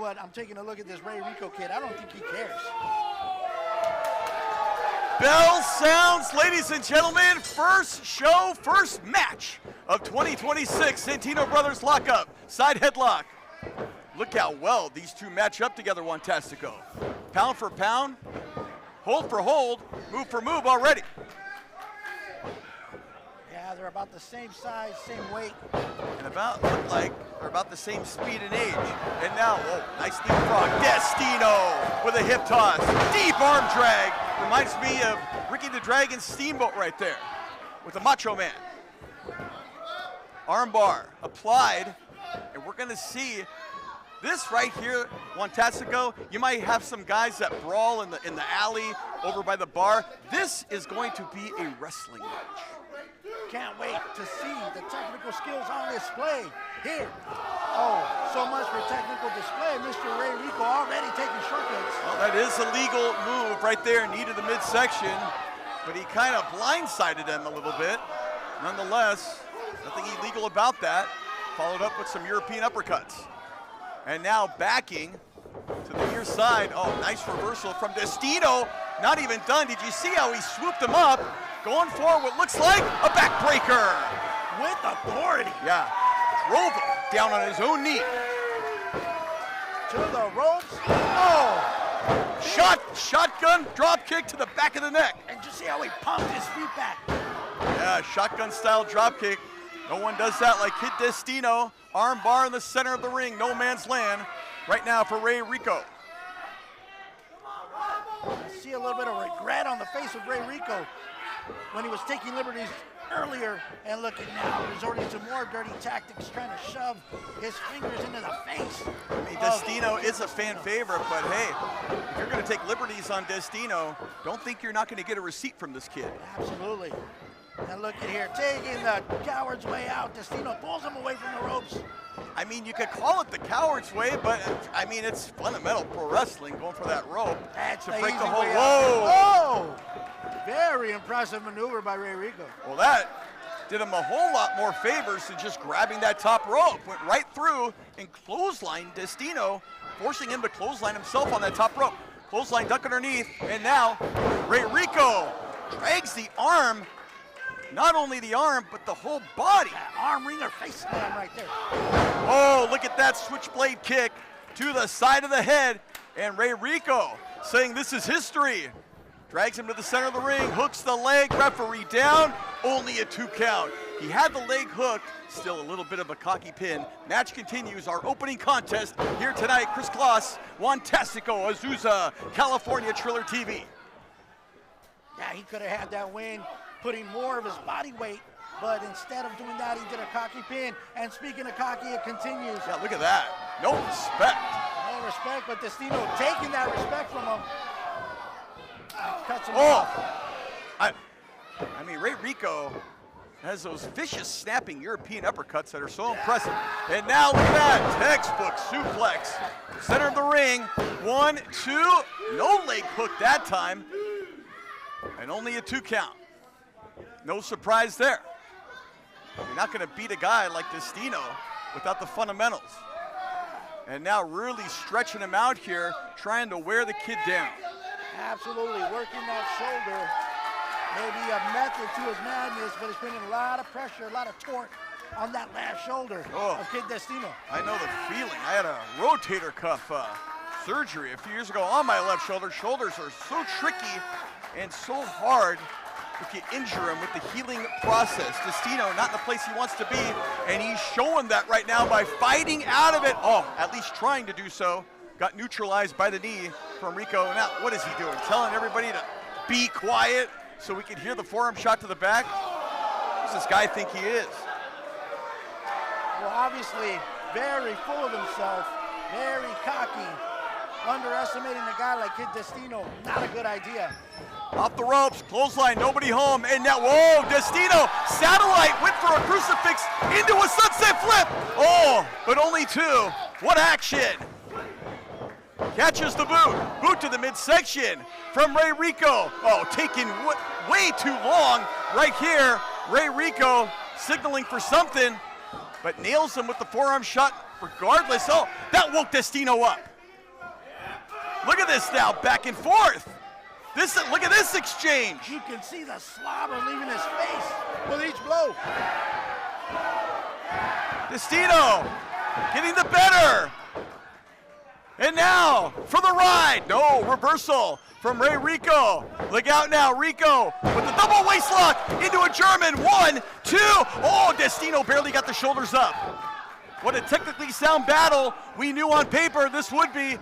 but I'm taking a look at this Ray Rico kid. I don't think he cares. Bell sounds, ladies and gentlemen. First show, first match of 2026. Santino Brothers lockup, side headlock. Look how well these two match up together, Fantastico. Pound for pound, hold for hold, move for move already. Yeah, they're about the same size, same weight. And look like they're about the same speed and age. And now, whoa, nice leapfrog. Destino with a hip toss. Deep arm drag. Reminds me of Ricky the Dragon Steamboat right there with the Macho Man. Arm bar applied, and we're gonna see this right here, Fantastico. You might have some guys that brawl in the alley over by the bar. This is going to be a wrestling match. Can't wait to see the technical skills on display here. Oh, so much for technical display. Mr. Ray Rico already taking shortcuts. Well, that is a legal move right there, knee to the midsection, but he kind of blindsided him a little bit. Nonetheless, nothing illegal about that. Followed up with some European uppercuts. And now backing to the near side. Oh, nice reversal from Destino. Not even done. Did you see how he swooped him up? Going for what looks like a backbreaker. With authority. Yeah, drove him down on his own knee. To the ropes. Oh! Shotgun drop kick to the back of the neck. And just see how he pumped his feet back. Yeah, shotgun style drop kick. No one does that like Kid Destino. Arm bar in the center of the ring, no man's land. Right now for Ray Rico. I see a little bit of regret on the face of Ray Rico when he was taking liberties earlier, and look at now, resorting to more dirty tactics, trying to shove his fingers into the face. I mean, Destino is a fan favorite, but hey, if you're going to take liberties on Destino, don't think you're not going to get a receipt from this kid. Absolutely. And look at here, taking the coward's way out. Destino pulls him away from the ropes. I mean, you could call it the coward's way, but I mean, it's fundamental pro wrestling, going for that rope. That's to the break easy the whole, way whoa! Out. Oh! Very impressive maneuver by Ray Rico. Well, that did him a whole lot more favors than just grabbing that top rope. Went right through and clotheslined Destino, forcing him to clothesline himself on that top rope. Clothesline duck underneath, and now Ray Rico drags the arm. Not only the arm, but the whole body. Arm ringer face slam right there. Oh, look at that switchblade kick to the side of the head. And Ray Rico saying this is history. Drags him to the center of the ring, hooks the leg, referee down, only a 2 count. He had the leg hooked, still a little bit of a cocky pin. Match continues, our opening contest here tonight. Chris Kloss, Fantastico, Azusa, California, TrillerTv. Yeah, he could have had that win, putting more of his body weight, but instead of doing that, he did a cocky pin. And speaking of cocky, it continues. Yeah, look at that. No respect. No respect, but Destino taking that respect from him. Cuts him off. I mean, Ray Rico has those vicious snapping European uppercuts that are so impressive. And now look at that, textbook suplex. Center of the ring, 1, 2, no leg hook that time. And only a 2 count. No surprise there. You're not going to beat a guy like Destino without the fundamentals. And now really stretching him out here, trying to wear the kid down. Absolutely, working that shoulder. Maybe a method to his madness, but it's bringing a lot of pressure, a lot of torque on that last shoulder of Kid Destino. I know the feeling. I had a rotator cuff surgery a few years ago on my left shoulder. Shoulders are so tricky and so hard if you injure him with the healing process. Destino not in the place he wants to be, and he's showing that right now by fighting out of it. Oh, at least trying to do so. Got neutralized by the knee from Rico. Now, what is he doing? Telling everybody to be quiet so we can hear the forearm shot to the back? Who does this guy think he is? Well, obviously, very full of himself, very cocky. Underestimating a guy like Kid Destino, not a good idea. Off the ropes, clothesline, nobody home, and now, whoa, Destino, satellite, went for a crucifix into a sunset flip. Oh, but only 2. What action? Catches the boot to the midsection from Ray Rico. Oh, taking way too long right here. Ray Rico signaling for something, but nails him with the forearm shot regardless. Oh, that woke Destino up. Look at this now, back and forth. Look at this exchange. You can see the slobber leaving his face with each blow. Destino getting the better. And now for the ride. No, reversal from Ray Rico. Look out now, Rico with the double waist lock into a German. 1, 2. Oh, Destino barely got the shoulders up. What a technically sound battle we knew on paper this would be.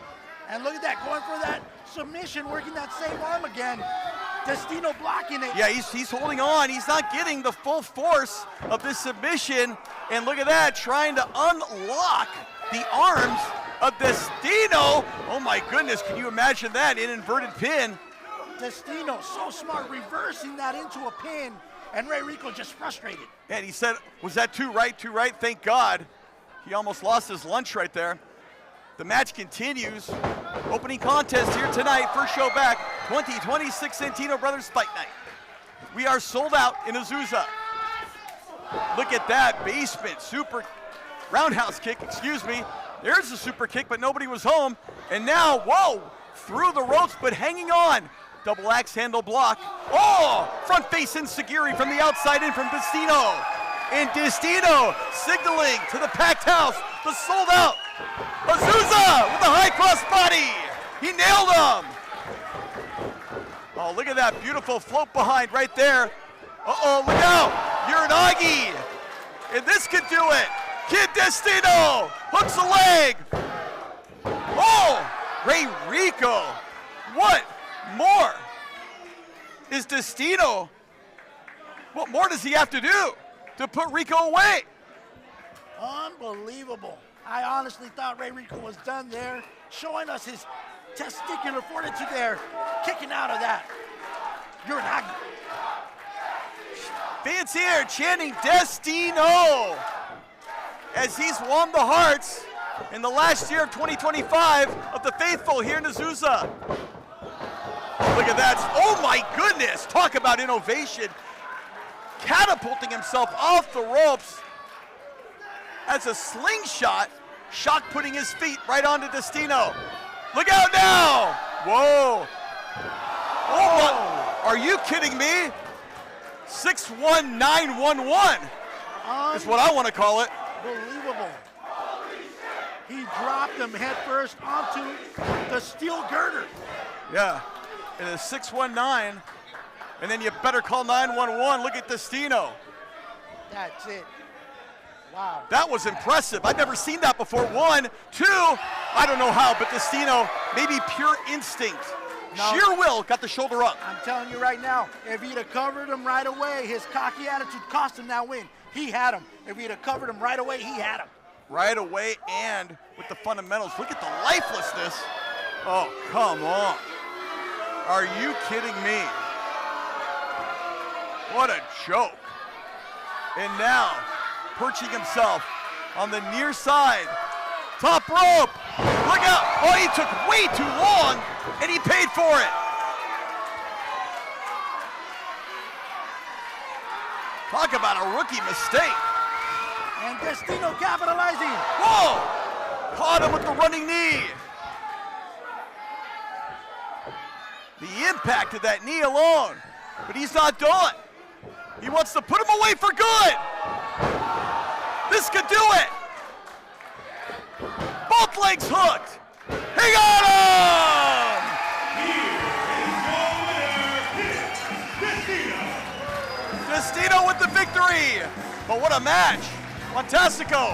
And look at that, going for that submission, working that same arm again. Destino blocking it. Yeah, he's holding on. He's not getting the full force of this submission. And look at that, trying to unlock the arms of Destino. Oh my goodness, can you imagine that, an inverted pin? Destino, so smart, reversing that into a pin, and Ray Rico just frustrated. And he said, was that too right, too right? Thank God. He almost lost his lunch right there. The match continues. Opening contest here tonight, first show back, 2026 Santino Brothers Fight Night. We are sold out in Azusa. Look at that, basement, super roundhouse kick, excuse me. There's a super kick, but nobody was home. And now, whoa, through the ropes, but hanging on. Double axe handle block. Oh, front face enziguri from the outside in from Destino. And Destino signaling to the packed house, the sold out Azusa with the high cross body. He nailed him. Oh, look at that beautiful float behind right there. Uh-oh, look out, Uranagi. And this could do it. Kid Destino hooks the leg. Oh, Ray Rico. What more is Destino? What more does he have to do to put Rico away? Unbelievable. I honestly thought Ray Rico was done there, showing us his testicular fortitude there, kicking out of that. Uranagi. Fans here chanting Destino as he's won the hearts in the last year of 2025 of the faithful here in Azusa. Look at that. Oh my goodness. Talk about innovation. Catapulting himself off the ropes as a slingshot, shock putting his feet right onto Destino. Look out now. Whoa. Oh my. Are you kidding me? 61911 is what I want to call it. Unbelievable. He dropped him head first onto the steel girder. Yeah, it is 619, and then you better call 911. Look at Destino. That's it. Wow. That was impressive. I've never seen that before. 1, 2, I don't know how, but Destino, maybe pure instinct. No. Sheer will got the shoulder up. I'm telling you right now, if he'd have covered him right away, his cocky attitude cost him that win. He had him. If he'd have covered him right away, he had him. Right away and with the fundamentals. Look at the lifelessness. Oh, come on. Are you kidding me? What a joke. And now, perching himself on the near side. Top rope. Look out. Oh, he took way too long, and he paid for it. Talk about a rookie mistake. And Destino capitalizing. Whoa! Caught him with the running knee. The impact of that knee alone. But he's not done. He wants to put him away for good. This could do it. Both legs hooked. He got him! Destino with the victory. But what a match. Fantastico.